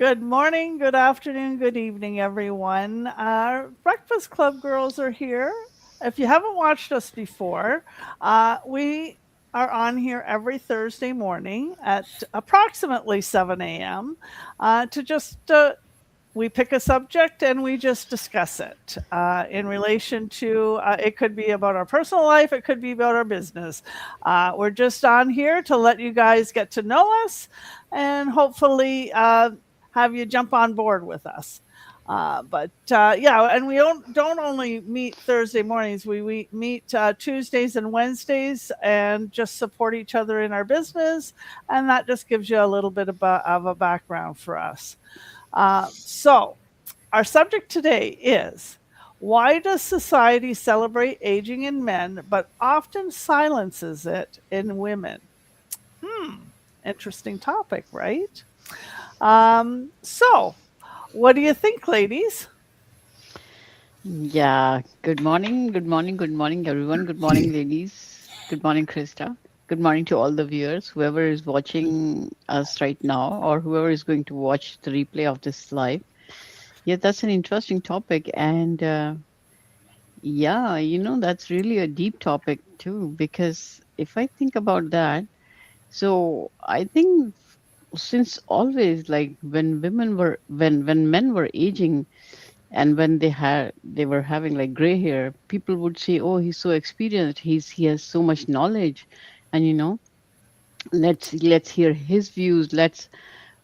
Good morning, good afternoon, good evening, everyone. Our Breakfast Club girls are here. If you haven't watched us before, we are on here every Thursday morning at approximately 7 a.m. To just we pick a subject and we just discuss it in relation to it could be about our personal life, it could be about our business. We're just on here to let you guys get to know us and hopefully have you jump on board with us. But yeah, and we don't only meet Thursday mornings. We meet Tuesdays and Wednesdays, and just support each other in our business, and that just gives you a little bit of a background for us. So, our subject today is, why does society celebrate aging in men but often silences it in women? Hmm, interesting topic, right? So, what do you think, ladies? Yeah, good morning, everyone. Good morning, ladies. Good morning, Krista. Good morning to all the viewers, whoever is watching us right now, or whoever is going to watch the replay of this live. Yeah, that's an interesting topic, and yeah, that's really a deep topic too. Because if I think about that, so I think since always, like when men were aging and when they were having like gray hair, people would say, oh, he's so experienced, he has so much knowledge, and let's hear his views, let's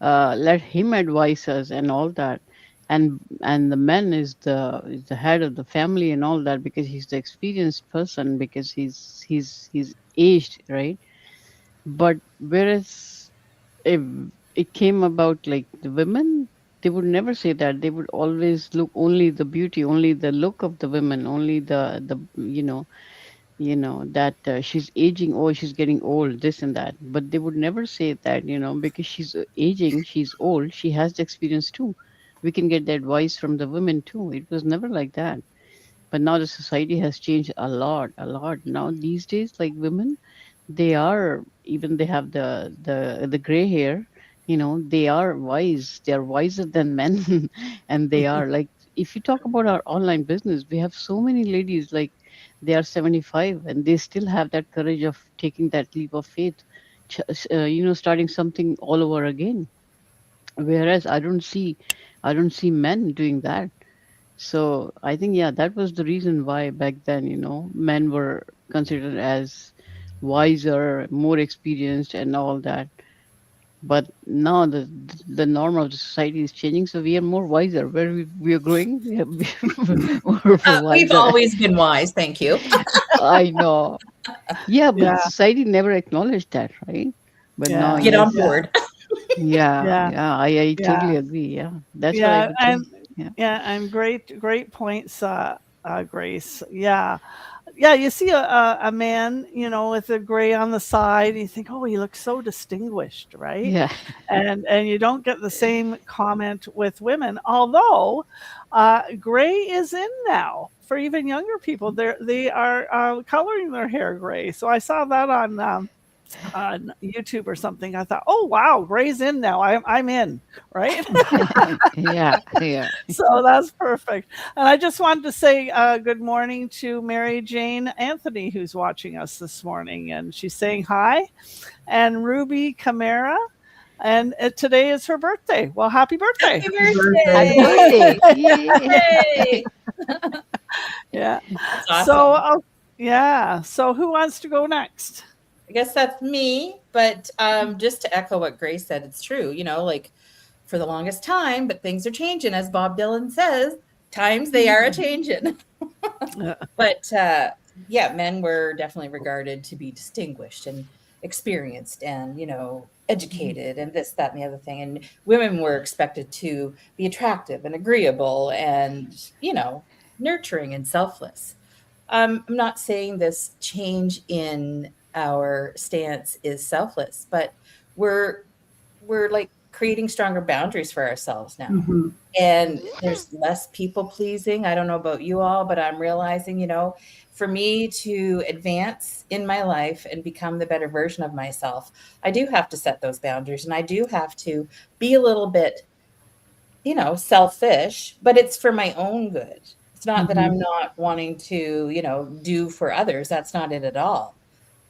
let him advise us and all that. And the man is the head of the family and all that, because he's the experienced person, because he's aged, right? But whereas if it came about like the women, they would never say that. They would always look only the beauty, only the look of the women, only the that she's aging, or she's getting old, this and that. But they would never say that, because she's aging, she's old, she has the experience too. We can get the advice from the women too. It was never like that. But now the society has changed a lot, a lot. Now these days, like women, they are, even they have the gray hair, they are wise, they are wiser than men. And they are like, if you talk about our online business, we have so many ladies, like they are 75 and they still have that courage of taking that leap of faith, starting something all over again. Whereas I don't see men doing that. So I think, yeah, that was the reason why back then, men were considered as wiser, more experienced, and all that. But now the norm of the society is changing, so we are more wiser. Where we are growing, we are more We've wiser. always been wise, thank you. I know. Yeah, but Yeah, society never acknowledged that, right? But now, yeah, Get on yes. yeah, board. Yeah, yeah, yeah, I yeah, totally agree. Yeah, that's what I yeah, would say. and Yeah. yeah, and great points, Grace. Yeah, yeah. You see a man, with a gray on the side, and you think, oh, he looks so distinguished, right? Yeah. And you don't get the same comment with women, although gray is in now for even younger people. They are coloring their hair gray. So I saw that on YouTube or something. I thought, oh wow, gray's in now. I'm in, right? Yeah, yeah. So that's perfect. And I just wanted to say good morning to Mary Jane Anthony, who's watching us this morning, and she's saying hi. And Ruby Camara, and today is her birthday. Well, happy birthday! Happy Happy birthday! birthday. Yeah. Yay! Yeah. That's So, awesome. yeah. So, who wants to go next? I guess that's me. But just to echo what Grace said, it's true. Like for the longest time, but things are changing, as Bob Dylan says. Times they are a changing. Yeah. But yeah, men were definitely regarded to be distinguished and experienced and, educated and this, that, and the other thing. And women were expected to be attractive and agreeable and, nurturing and selfless. I'm not saying this change in our stance is selfless, but we're we're like creating stronger boundaries for ourselves now. Mhm. And there's less people pleasing. I don't know about you all, but I'm realizing, for me to advance in my life and become the better version of myself, I do have to set those boundaries and I do have to be a little bit selfish, but it's for my own good. It's not that Mhm. I'm not wanting to, do for others. That's not it at all.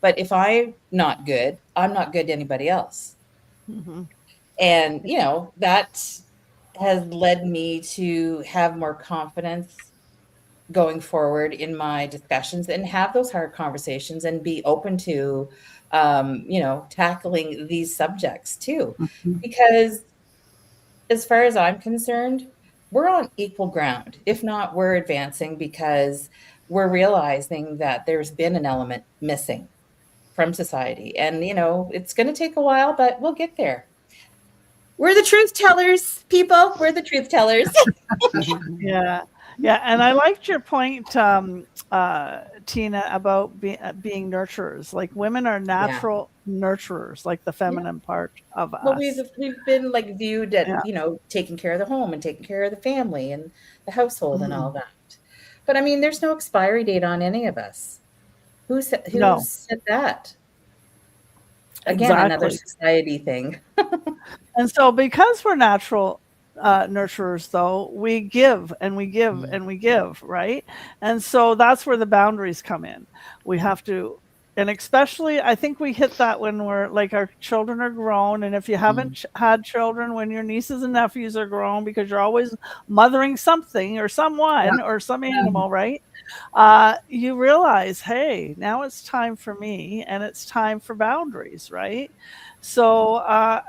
But if I'm not good, I'm not good to anybody else. Mhm. And, that has led me to have more confidence going forward in my discussions and have those hard conversations and be open to, tackling these subjects too. Mhm. Because as far as I'm concerned, we're on equal ground. If not, we're advancing because we're realizing that there's been an element missing from society. And, it's going to take a while, but we'll get there. We're the truth tellers, people. We're the truth tellers. Yeah. Yeah. And I liked your point, Tina, about being nurturers. Like women are Yeah. natural nurturers, like the Yeah. feminine part of Well, we've us. we've been like viewed at, Yeah. taking care of the home and taking care of the family and the household and all Mhm. that. But I mean, there's no expiry date on any of us. Who No, said that? Again, another exactly. society thing. And so because we're natural nurturers, though, we give and we give Mm. and we give, right? And so that's where the boundaries come in. We have to, and especially I think we hit that when we're like our children are grown. And if you haven't Mm. had children, when your nieces and nephews are grown, because you're always mothering something or Yeah. someone or some animal, right? You realize, hey, now it's time for me and it's time for boundaries, right? So,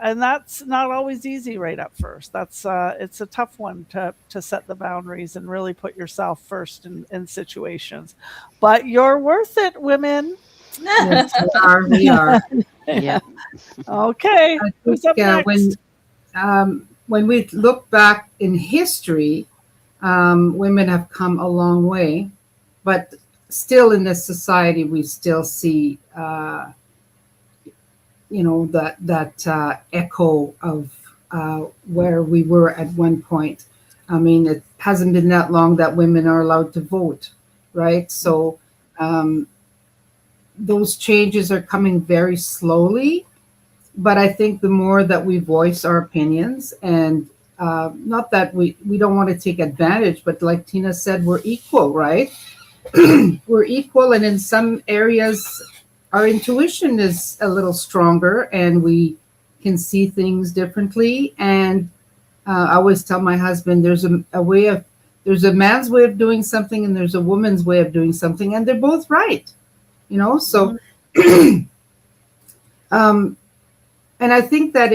and that's not always easy right up first. It's a tough one to set the boundaries and really put yourself first in situations. But you're worth it, women. Yes, we are. We are. Yeah. Okay, I who's think up next? when we look back in history, women have come a long way, but still in this society, we still see, that echo of where we were at one point. I mean, it hasn't been that long that women are allowed to vote, right? So um, those changes are coming very slowly, but I think the more that we voice our opinions, and not that we don't want to take advantage, but like Tina said, we're equal, right? We're equal, and in some areas, our intuition is a little stronger, and we can see things differently. And I always tell my husband, there's a man's way of doing something, and there's a woman's way of doing something, and they're both right, So, Mhm. um, and I think that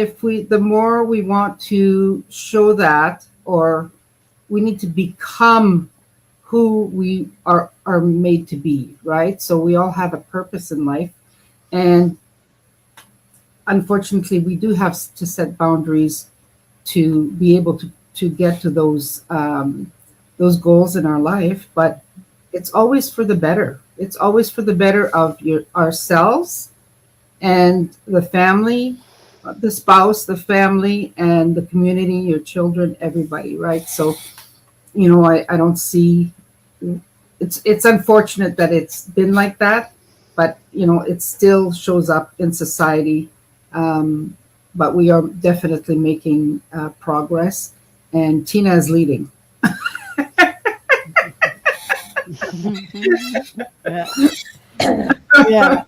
the more we want to show that, or we need to become who we are made to be, right? So we all have a purpose in life, and unfortunately, we do have to set boundaries to be able to get to those goals in our life. But it's always for the better. It's always for the better of ourselves and the family, the spouse, the family, and the community, your children, everybody, right? So, I don't see, it's unfortunate that it's been like that, but, it still shows up in society. Um, but we are definitely making progress, and Tina is leading. Yeah, yeah,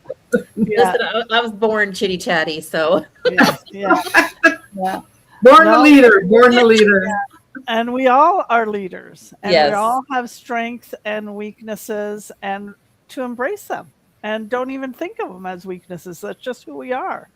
yeah, Listen, I was born chitty chatty, so yeah, yeah, yeah. Born a No, leader, born a leader. and we all are leaders, and we yes. all have strengths and weaknesses, and to embrace them and don't even think of them as weaknesses. That's just who we are.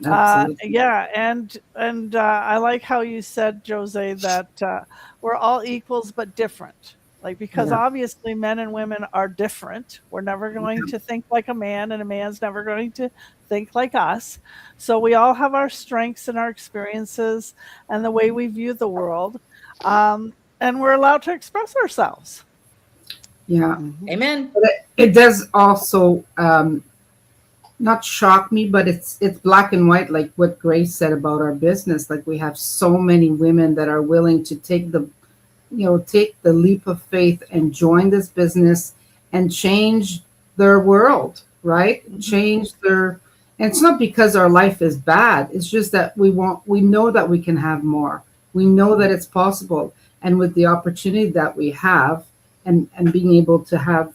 Absolutely. Yeah, and I like how you said, Jose, that we're all equals but different. Like because Yeah. obviously men and women are different. We're never going to think like a man, and a man's never going to think like us. So we all have our strengths and our experiences and the way we view the world, and we're allowed to express ourselves. Yeah. Mhm. Amen. But it does also not shock me, but it's black and white, like what Grace said about our business. Like we have so many women that are willing to take the leap of faith and join this business and change their world, right? Mhm. Change their, and it's not because our life is bad. It's just that we know that we can have more. We know that it's possible. And with the opportunity that we have, and being able to have,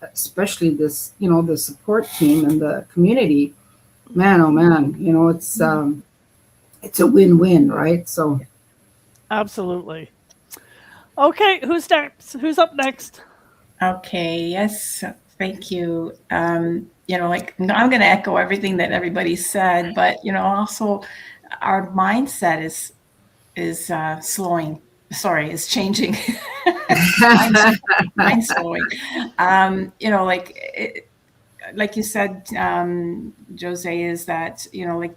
especially this, the support team and the community, man, oh man, it's a win-win, right? So Absolutely. Okay, who's next? Who's up next? Okay, yes, thank you. Like I'm going to echo everything that everybody said, but also our mindset is slowing. Sorry, is changing. Mine's slowing. Like you said, Jose, is that like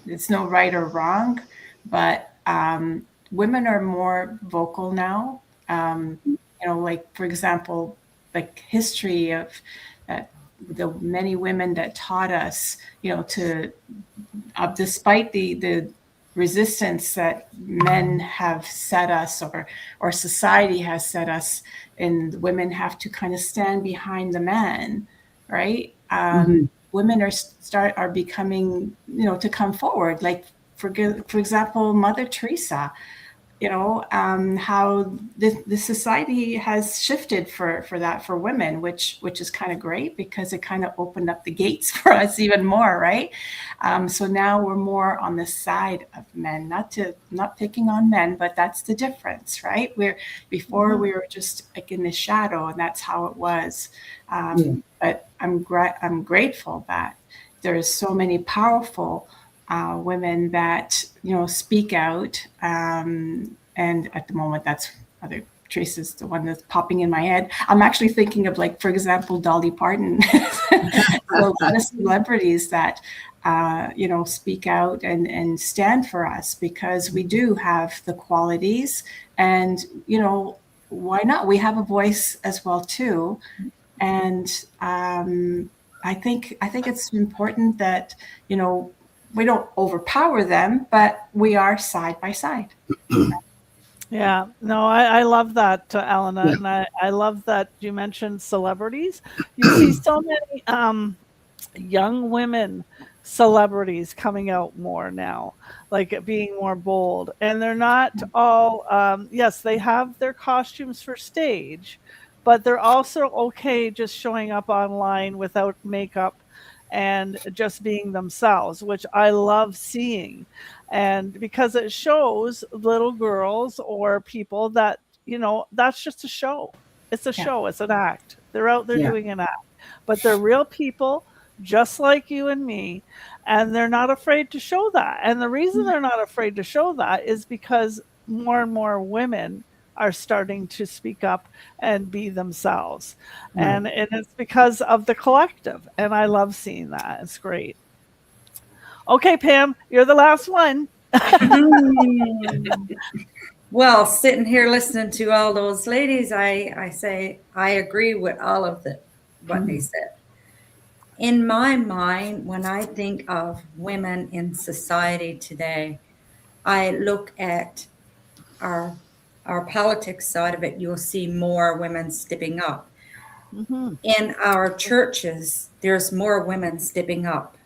it's no right or wrong, but women are more vocal now. Like for example, like history of the many women that taught us, to despite the resistance that men have set us or society has set us, and women have to kind of stand behind the man, right? Women are becoming, to come forward. Like for example, Mother Teresa, how the society has shifted for that for women, which is kind of great because it kind of opened up the gates for us even more, right? So now we're more on the side of men, not picking on men, but that's the difference, right? Before we were just like in the shadow, and that's how it was. But I'm grateful that there's so many powerful women that speak out, and at the moment that's Mother Teresa's the one that's popping in my head. I'm actually thinking of, like, for example, Dolly Parton. So a lot of celebrities that speak out and stand for us because we do have the qualities, and why not? We have a voice as well too, and I think it's important that we don't overpower them, but we are side by side. Yeah, no, I love that, Elena, and I love that you mentioned celebrities. You see so many young women celebrities coming out more now, like being more bold, and they're not all. Yes, they have their costumes for stage, but they're also okay just showing up online without makeup and just being themselves, which I love seeing. And because it shows little girls or people that, that's just a show. It's a show, it's an act. They're out there doing an act, but they're real people just like you and me. And they're not afraid to show that. And the reason they're not afraid to show that is because more and more women are starting to speak up and be themselves. And it's because of the collective. And I love seeing that. It's great. Okay, Pam, you're the last one. Well, sitting here listening to all those ladies, I say I agree with all of what they said. In my mind, when I think of women in society today, I look at our politics side of it. You'll see more women stepping up. In our churches, there's more women stepping up.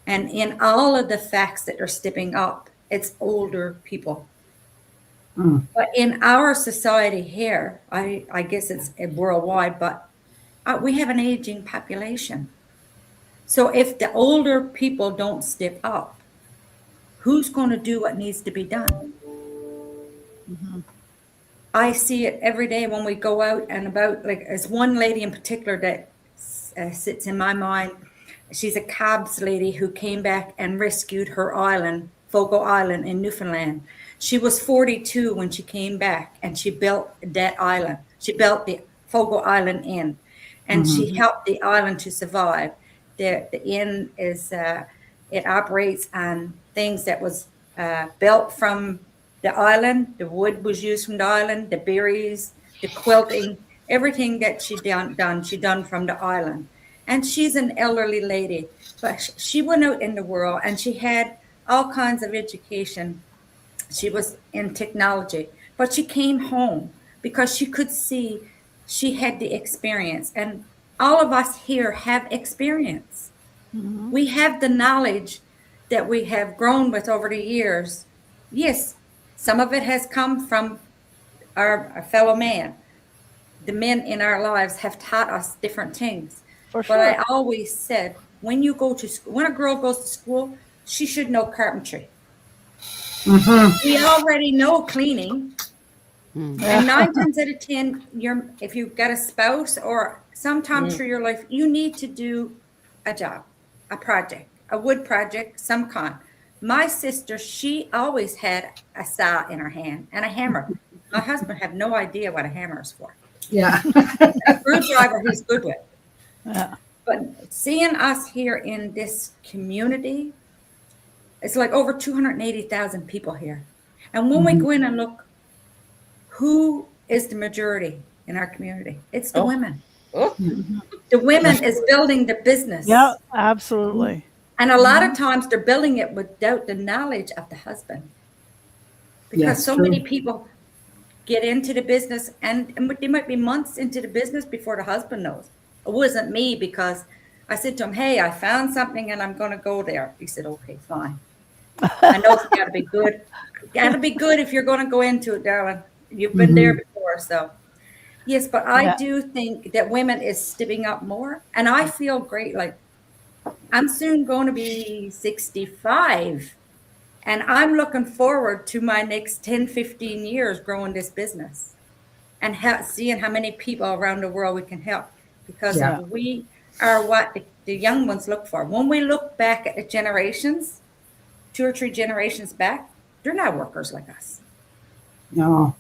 And in all of the facts that are stepping up, it's older people. But in our society here, I guess it's worldwide, but we have an aging population. So if the older people don't step up, who's going to do what needs to be done? I see it every day when we go out and about. Like, there's one lady in particular that sits in my mind. She's a cabs lady who came back and rescued her island, Fogo Island in Newfoundland. She was 42 when she came back, and she built that island. She built the Fogo Island Inn, and she helped the island to survive. The inn is it operates on things that was built from the island. The wood was used from the island, the berries, the quilting, everything that she done from the island. And she's an elderly lady, but she went out in the world and she had all kinds of education. She was in technology, but she came home because she could see she had the experience. And all of us here have experience. We have the knowledge that we have grown with over the years Yes, some of it has come from our fellow man. The men in our lives have taught us different things. For But I sure. always said, when you go to school, when a girl goes to school, she should know carpentry. We already know cleaning. And 9 times out of 10, if you've got a spouse or sometime through your life, you need to do a job, a project, a wood project, some kind. My sister, she always had a saw in her hand and a hammer. My husband had no idea what a hammer is for. Yeah. A screwdriver he's good with. Yeah. But seeing us here in this community, it's like over 280,000 people here. And when we go in and look, who is the majority in our community? It's the women. Oh, The women is building the business. Yeah, absolutely. And a lot of times they're building it without the knowledge of the husband. Because Yes, so true. many people get into the business and they might be months into the business before the husband knows. It wasn't me because I said to him, hey, I found something and I'm going to go there. He said, okay, fine. I know it's got to be good. Got to be good if you're going to go into it, darling. You've been there before, so. Yes, but I Yeah. do think that women is stepping up more. And I feel great. Like, I'm soon going to be 65. And I'm looking forward to my next 10, 15 years growing this business and seeing how many people around the world we can help. Because Yeah. we are what the young ones look for. When we look back at the generations, 2 or 3 generations back, they're not workers like us. No.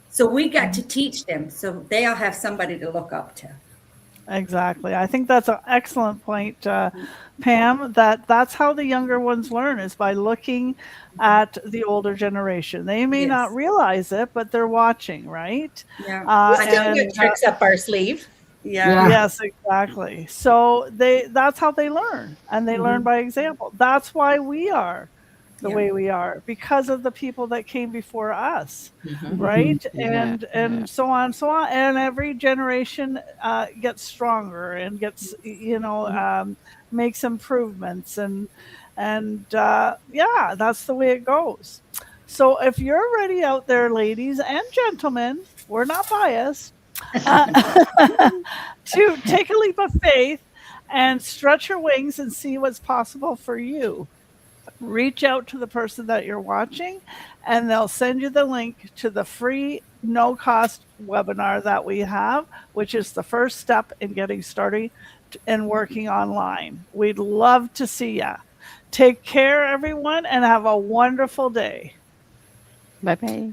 So we got to teach them so they'll have somebody to look up to. Exactly. I think that's an excellent point, Pam, that's how the younger ones learn is by looking at the older generation. They may not Yes. realize it, but they're watching, right? Yeah. we still and, get tricks up our sleeve. Yeah. Yes, exactly. So that's how they learn, and they learn by example. That's why we are the Yeah. way we are, because of the people that came before us, Mhm. right? Yeah, And yeah. so on, so on. And every generation gets stronger and gets, makes improvements, and yeah, that's the way it goes. So if you're ready out there, ladies and gentlemen, we're not biased, to take a leap of faith and stretch your wings and see what's possible for you. Reach out to the person that you're watching, and they'll send you the link to the free, no cost webinar that we have, which is the first step in getting started and working online. We'd love to see ya. Take care, everyone, and have a wonderful day. Bye bye.